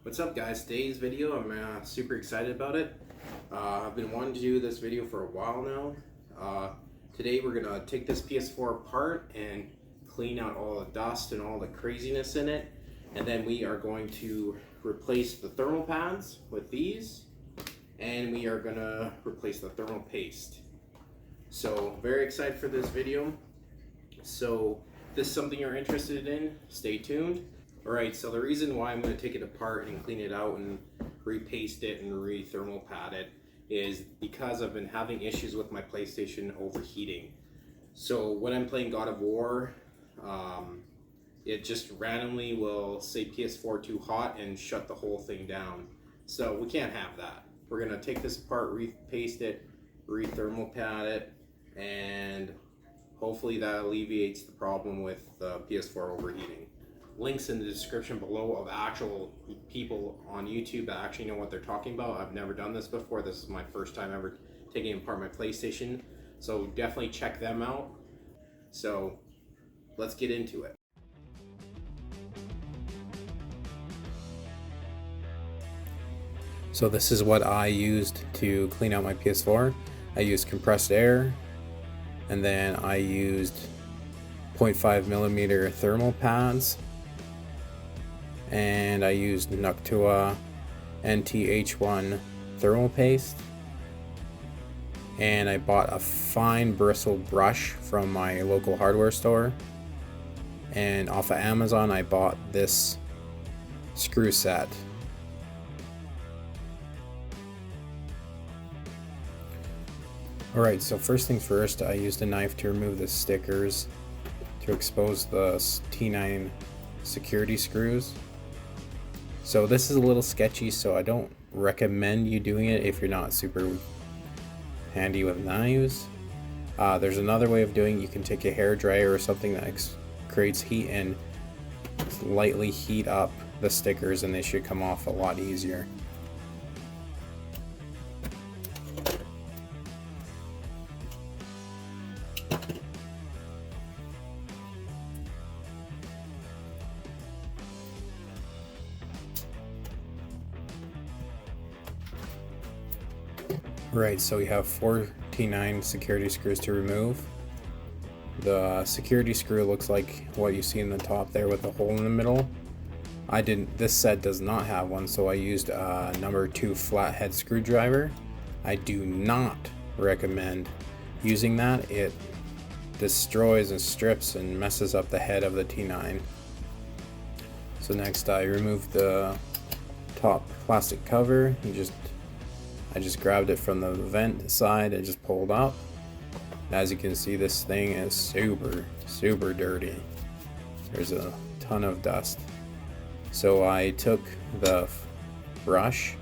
What's up guys, today's video, I'm super excited about it. I've been wanting to do this video for a while now. Today we're going to take this PS4 apart and clean out all the dust and all the craziness in it. And then we are going to replace the thermal pads with these. And we are going to replace the thermal paste. So very excited for this video. So if this is something you're interested in, stay tuned. Alright, so the reason why I'm going to take it apart and clean it out and repaste it and re-thermal pad it is because I've been having issues with my PlayStation overheating. So when I'm playing God of War, it just randomly will say PS4 too hot and shut the whole thing down. So we can't have that. We're going to take this apart, repaste it, re-thermal pad it, and hopefully that alleviates the problem with the PS4 overheating. Links in the description below of actual people on YouTube that actually know what they're talking about. I've never done this before. This is my first time ever taking apart my PlayStation. So definitely check them out. So let's get into it. So this is what I used to clean out my PS4. I used compressed air, and then I used 0.5mm thermal pads, and I used Noctua NTH1 thermal paste, and I bought a fine bristle brush from my local hardware store, and off of Amazon I bought this screw set. Alright, so first things first, I used a knife to remove the stickers to expose the T9 security screws. So this is a little sketchy, so I don't recommend you doing it if you're not super handy with knives. There's another way of doing it. You can take a hair dryer or something that creates heat and lightly heat up the stickers, and they should come off a lot easier. Right, so we have 4 T9 security screws to remove. The security screw looks like what you see in the top there with a hole in the middle. This set does not have one, so I used a number 2 flathead screwdriver. I do not recommend using that. It destroys and strips and messes up the head of the T9. So next I removed the top plastic cover. I just grabbed it from the vent side and just pulled up. As you can see, this thing is super dirty. There's a ton of dust. So I took the brush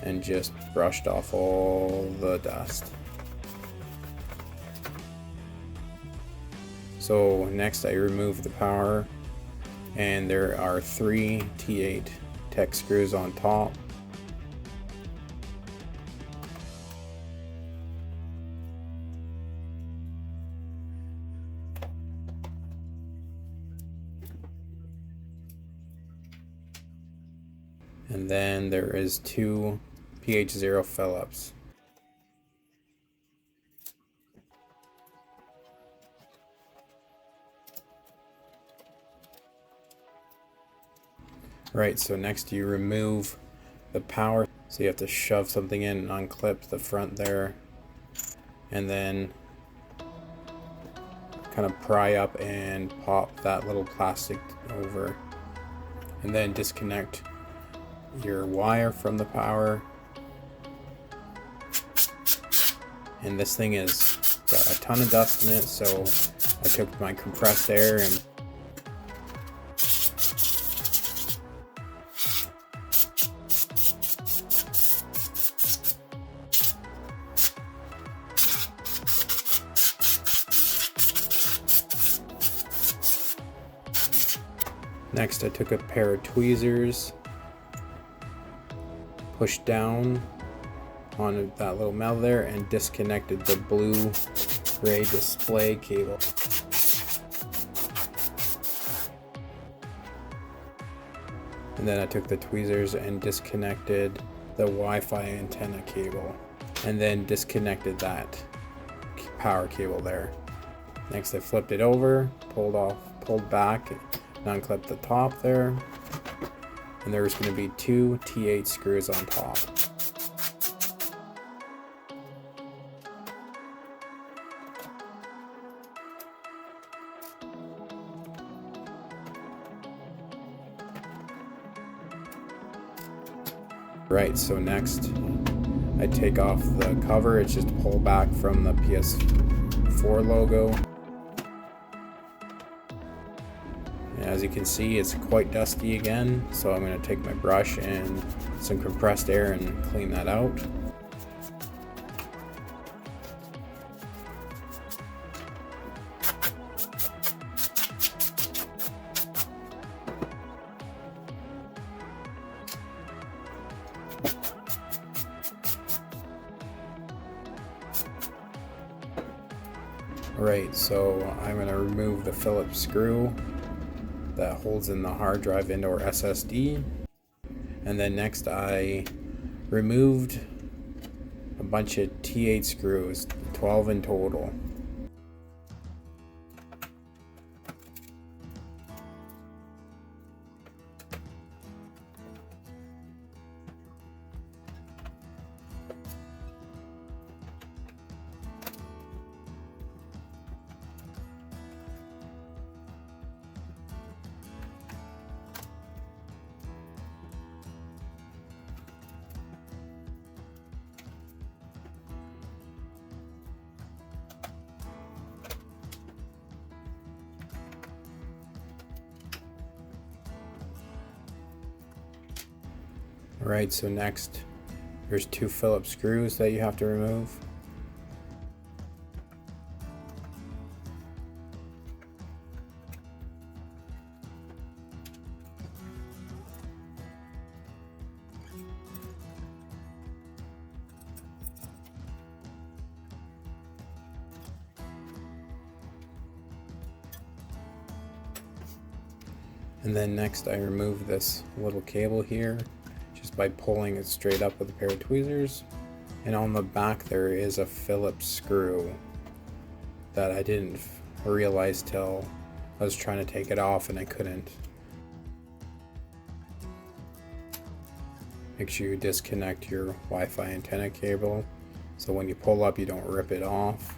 and just brushed off all the dust. So next I removed the power, and there are 3 T8 Tech screws on top. And then there is 2 PH0 Phillips. Right, so next you remove the power. So you have to shove something in and unclip the front there, and then kind of pry up and pop that little plastic over, and then disconnect your wire from the power. And this thing has got a ton of dust in it, so I took my compressed air and next I took a pair of tweezers, pushed down on that little metal there, and disconnected the blue-gray display cable. And then I took the tweezers and disconnected the Wi-Fi antenna cable, and then disconnected that power cable there. Next I flipped it over, pulled back, and unclipped the top there. And there's going to be 2 T8 screws on top. Right, so next I take off the cover. It's just a pull back from the PS4 logo. And as you can see, it's quite dusty again, so I'm going to take my brush and some compressed air and clean that out. Alright, so I'm going to remove the Phillips screw that holds in the hard drive and or SSD. And then next I removed a bunch of T8 screws, 12 in total. Alright, so next there's 2 Phillips screws that you have to remove. And then next I remove this little cable here just by pulling it straight up with a pair of tweezers. And on the back there is a Phillips screw that I didn't realize till I was trying to take it off and I couldn't. Make sure you disconnect your Wi-Fi antenna cable so when you pull up you don't rip it off.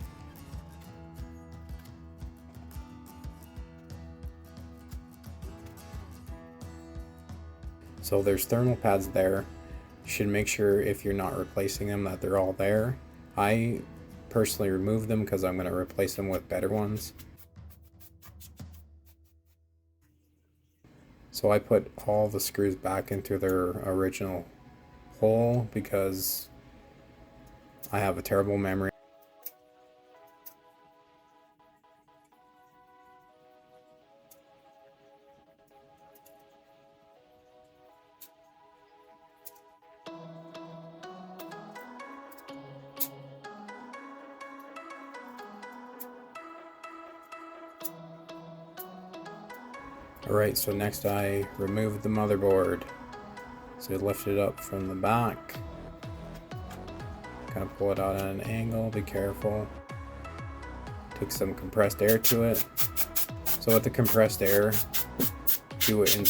So there's thermal pads there. You should make sure if you're not replacing them that they're all there. I personally remove them because I'm going to replace them with better ones. So I put all the screws back into their original hole because I have a terrible memory. Alright, so next I removed the motherboard. So you lift it up from the back. Kind of pull it out at an angle, be careful. Take some compressed air to it. So with the compressed air, do it in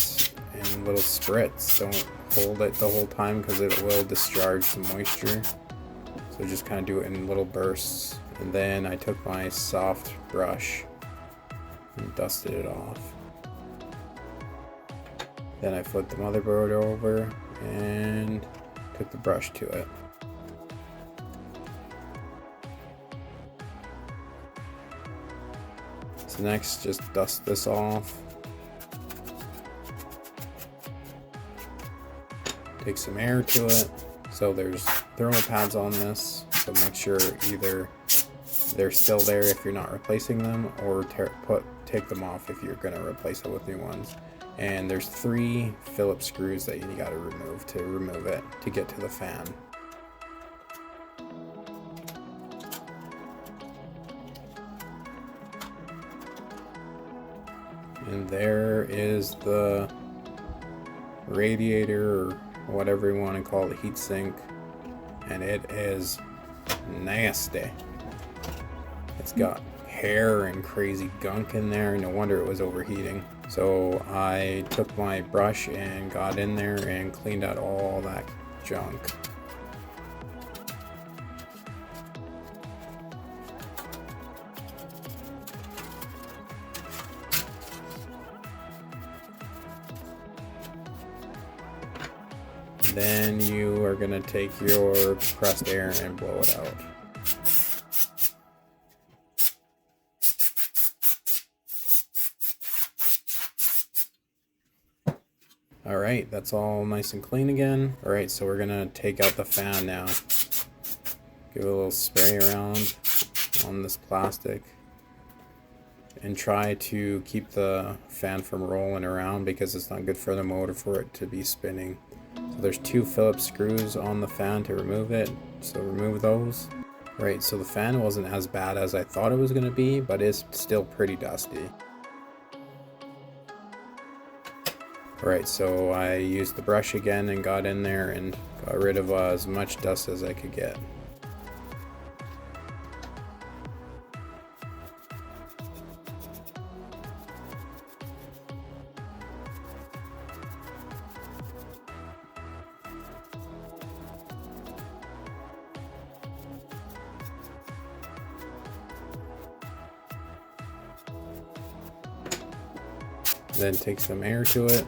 little spritz. Don't hold it the whole time because it will discharge some moisture. So just kind of do it in little bursts. And then I took my soft brush and dusted it off. Then I flipped the motherboard over and took the brush to it. So next, just dust this off. Take some air to it. So there's thermal pads on this, so make sure either they're still there if you're not replacing them, or take them off if you're going to replace it with new ones. And there's 3 Phillips screws that you got to remove it to get to the fan. And there is the radiator or whatever you want to call it, heatsink, and it is nasty. It's got hair and crazy gunk in there. No wonder it was overheating. So I took my brush and got in there and cleaned out all that junk. Then you are going to take your compressed air and blow it out. Alright, that's all nice and clean again. Alright, so we're going to take out the fan now. Give it a little spray around on this plastic. And try to keep the fan from rolling around because it's not good for the motor for it to be spinning. So there's 2 Phillips screws on the fan to remove it, so remove those. Right, so the fan wasn't as bad as I thought it was going to be, but it's still pretty dusty. Right, so I used the brush again and got in there and got rid of as much dust as I could get. Then take some air to it.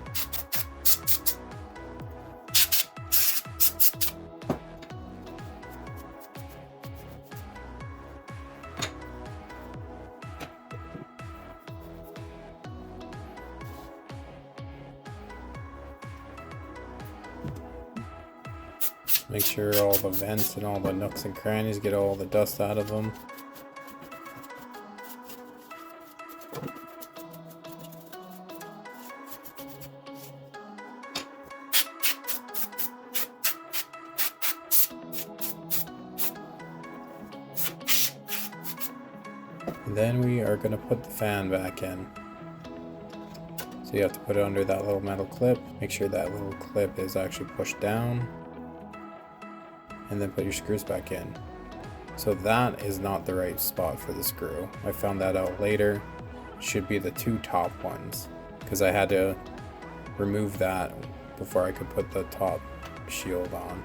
Make sure all the vents and all the nooks and crannies, get all the dust out of them. Then we are going to put the fan back in. So you have to put it under that little metal clip. Make sure that little clip is actually pushed down. And then put your screws back in. So that is not the right spot for the screw. I found that out later. It should be the 2 top ones, because I had to remove that before I could put the top shield on.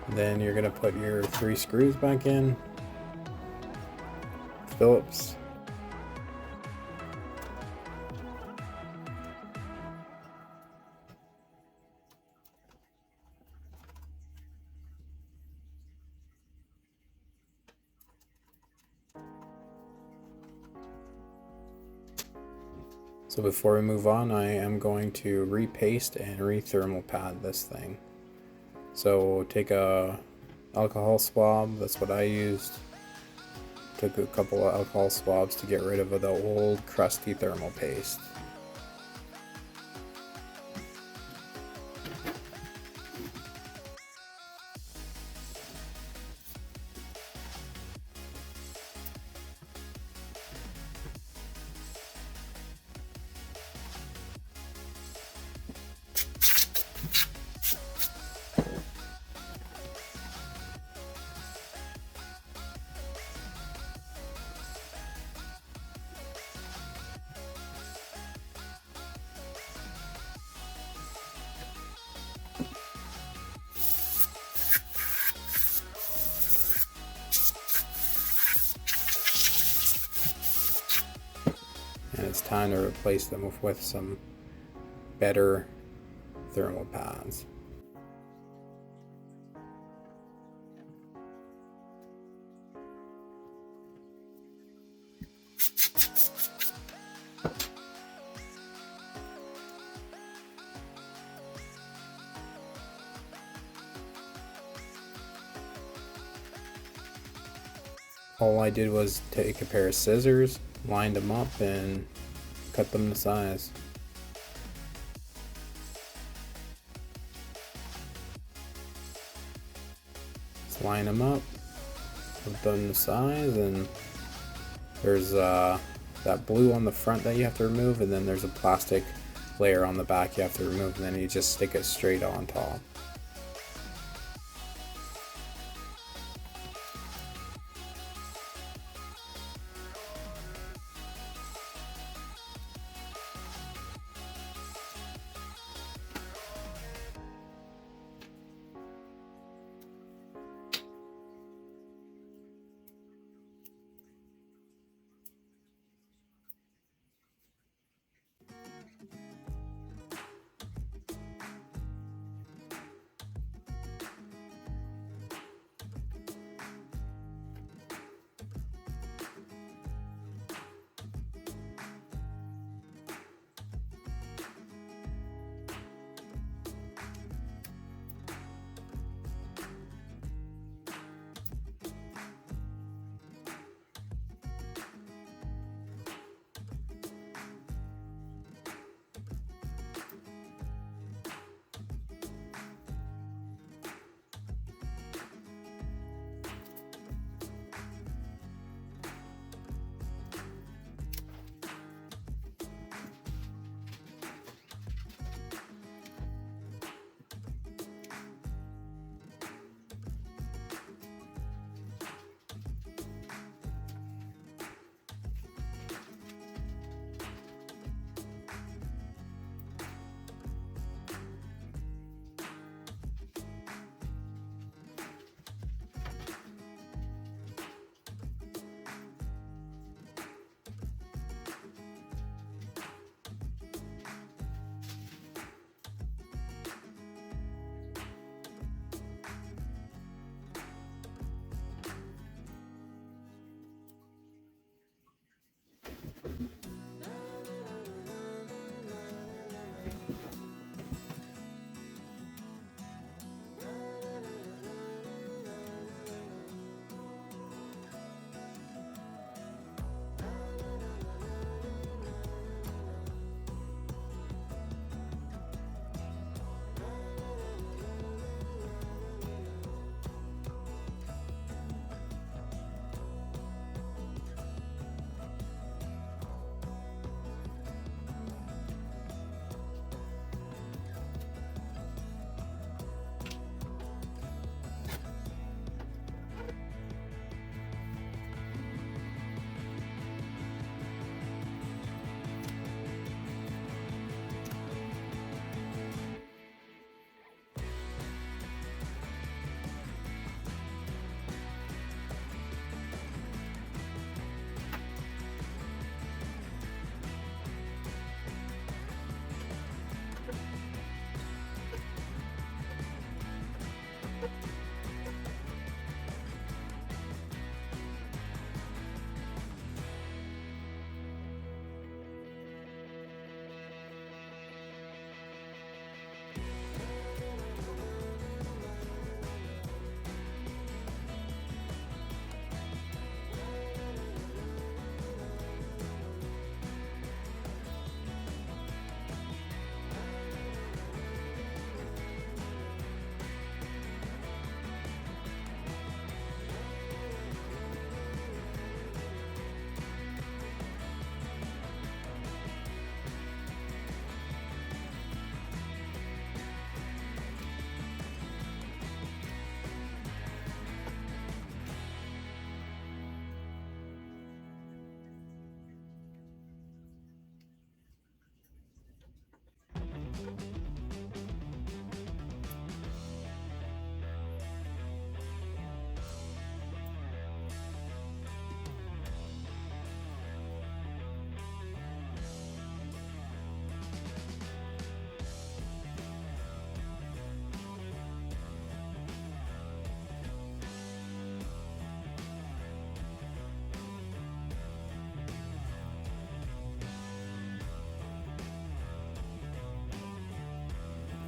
Then you're gonna put your 3 screws back in. Phillips. So before we move on, I am going to repaste and re-thermal pad this thing. So take a alcohol swab, that's what I used. Took a couple of alcohol swabs to get rid of the old crusty thermal paste. And it's time to replace them with some better thermal pads. All I did was take a pair of scissors, lined them up, and cut them to size. Just line them up, put them to size, and There's that blue on the front that you have to remove, and then there's a plastic layer on the back you have to remove, and then you just stick it straight on top.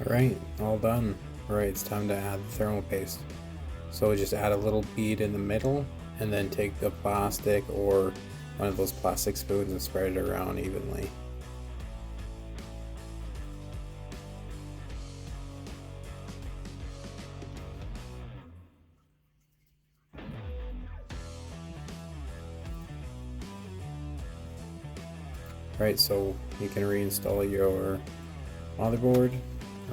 Alright, all done. Alright, it's time to add the thermal paste. So just add a little bead in the middle, and then take the plastic or one of those plastic spoons and spread it around evenly. Right, so you can reinstall your motherboard.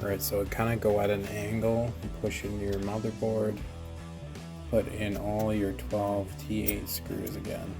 Alright, so kind of go at an angle, push in your motherboard, put in all your 12 T8 screws again.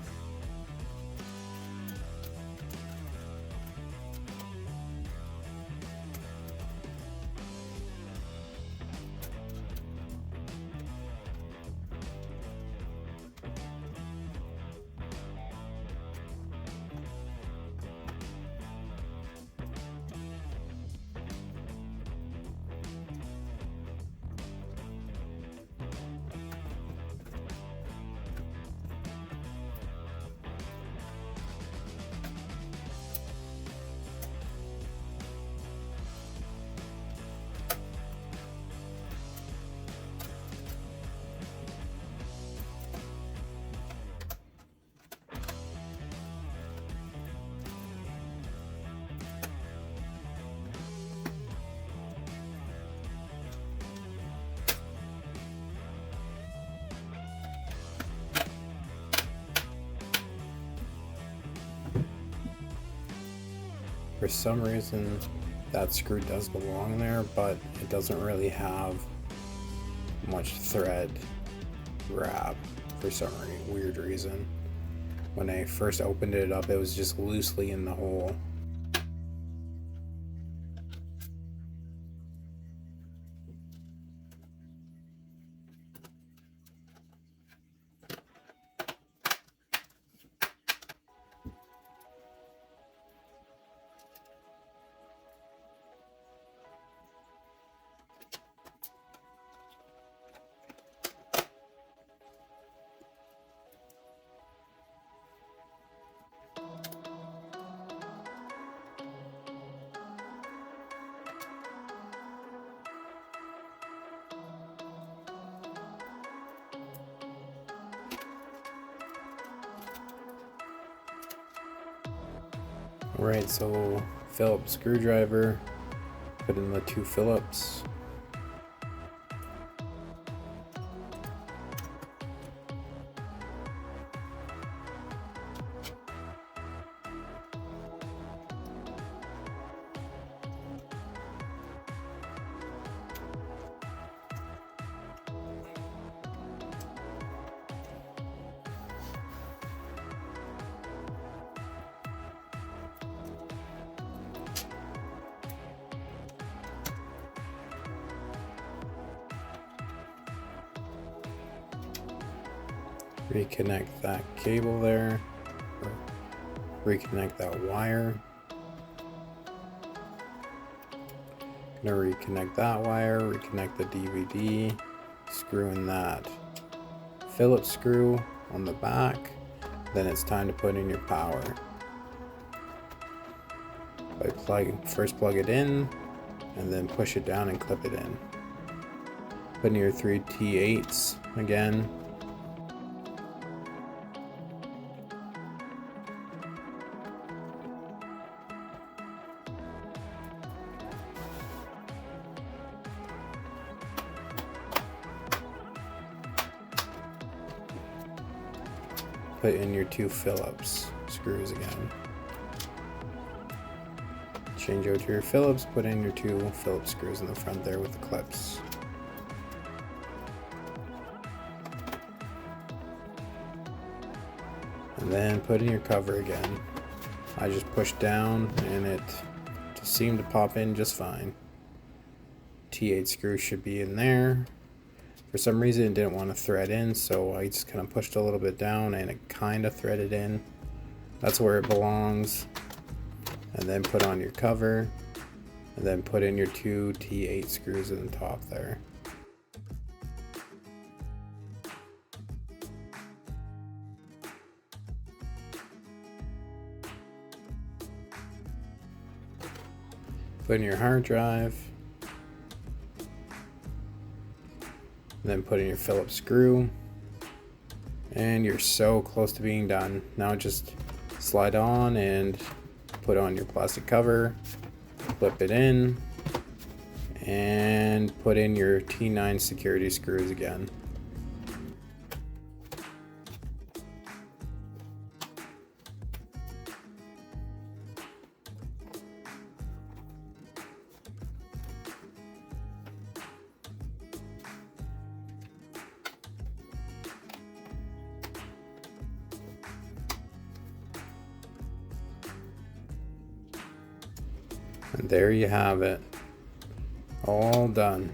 For some reason, that screw does belong there, but it doesn't really have much thread grab for some weird reason. When I first opened it up, it was just loosely in the hole. Alright, so Phillips screwdriver, put in the 2 Phillips. Reconnect that cable there, or reconnect that wire. Gonna reconnect that wire, reconnect the DVD, screw in that Phillips screw on the back. Then it's time to put in your power. First plug it in, and then push it down and clip it in. Put in your 3 T8s again. Put in your 2 Phillips screws again. Change out to your Phillips, put in your 2 Phillips screws in the front there with the clips. And then put in your cover again. I just pushed down and it just seemed to pop in just fine. T8 screw should be in there. For some reason it didn't want to thread in, so I just kind of pushed a little bit down and it kind of threaded in. That's where it belongs. And then put on your cover, and then put in your 2 T8 screws in the top there. Put in your hard drive. Then put in your Phillips screw, and you're so close to being done. Now just slide on and put on your plastic cover, clip it in, and put in your T9 security screws again. And there you have it. All done.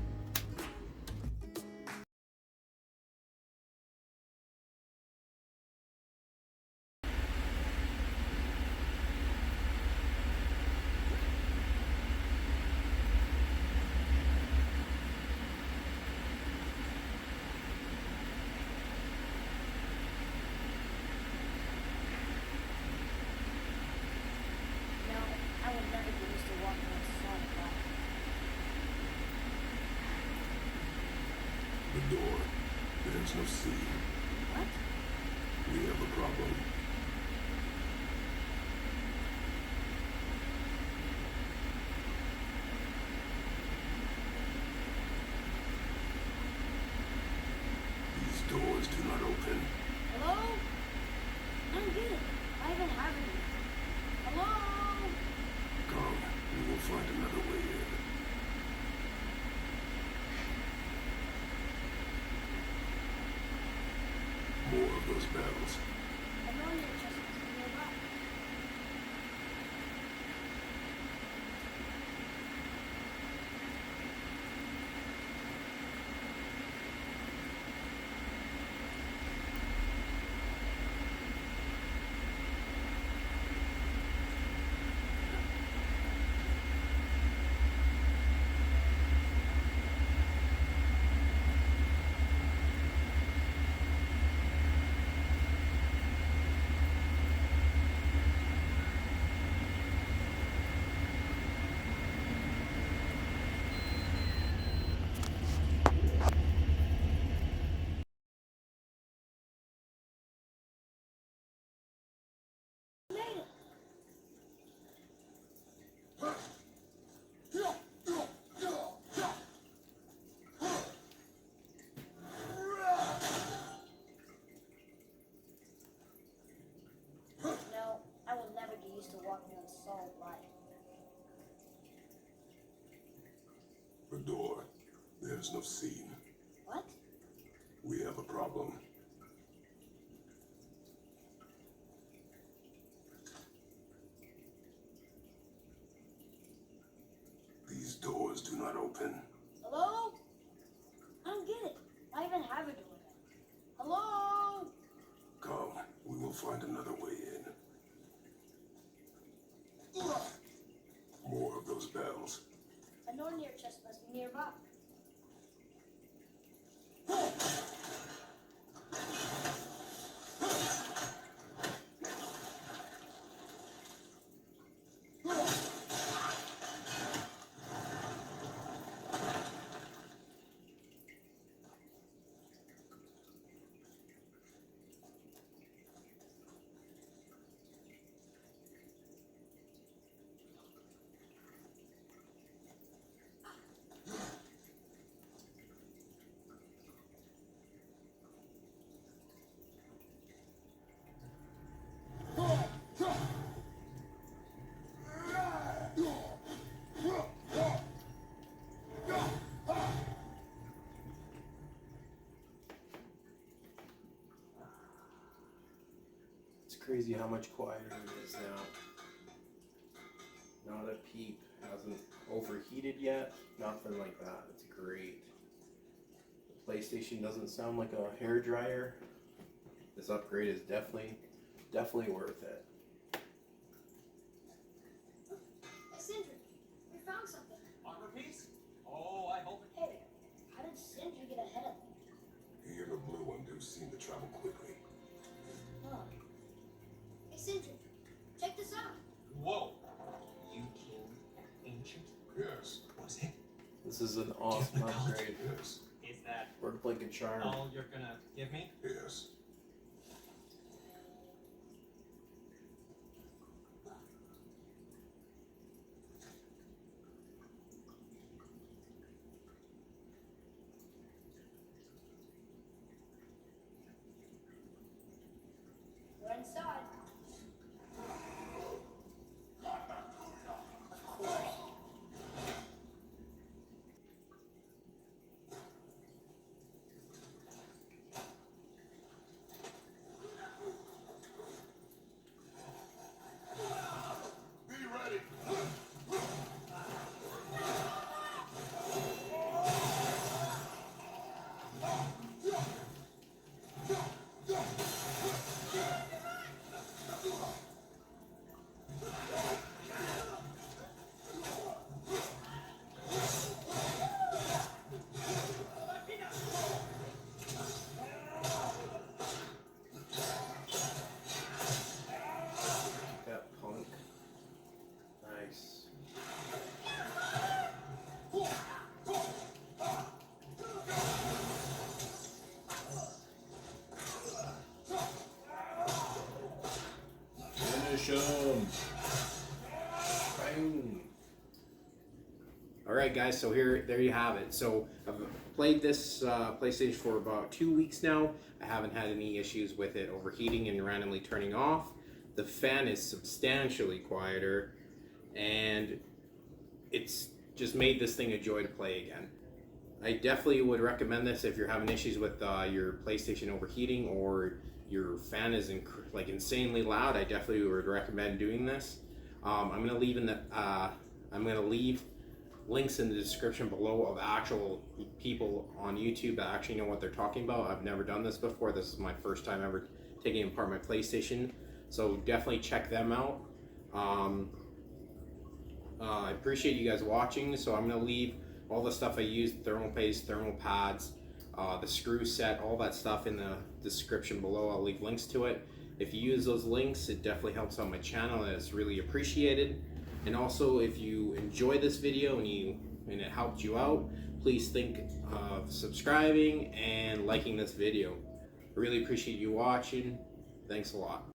The door. There's no C. What? We have a problem. These doors do not open. Hello? I don't get it. I even have it. Hello? Come, we will find another way in. More of those battles. I know you're just nearby. No, I will never get used to walking on solid light. The door. There's no scene. What? We have a problem. These doors do not open. Hello? I don't get it. I even have a door. Hello? Come, we will find another way in. More of those bells. A door near chest must be nearby. It's crazy how much quieter it is now. Not a peep. Hasn't overheated yet. Nothing like that. It's great. The PlayStation doesn't sound like a hairdryer. This upgrade is definitely worth it. Sindri, we found something. Armor piece? Oh, I hope it. Hey, how did Sindri get ahead of me? He and the blue one do seem to travel quickly. Huh. Hey, Sindri, check this out. Whoa! You killed an ancient? Yes, Was it? This is an awesome upgrade. yes, Is that Worked like a charm. all you're gonna give me? yes. We're inside. Alright guys, so there you have it. So I've played this PlayStation for about 2 weeks now. I haven't had any issues with it overheating and randomly turning off. The fan is substantially quieter, and it's just made this thing a joy to play again. I definitely would recommend this if you're having issues with your PlayStation overheating or your fan is insanely loud. I definitely would recommend doing this. I'm gonna leave links in the description below of actual people on YouTube that actually know what they're talking about. I've never done this before. This is my first time ever taking apart my PlayStation, so definitely check them out. I appreciate you guys watching, so I'm going to leave all the stuff I used, thermal paste, thermal pads, the screw set, all that stuff in the description below. I'll leave links to it. If you use those links, it definitely helps out my channel, and it's really appreciated. And also, if you enjoy this video and it helped you out, please think of subscribing and liking this video. I really appreciate you watching. Thanks a lot.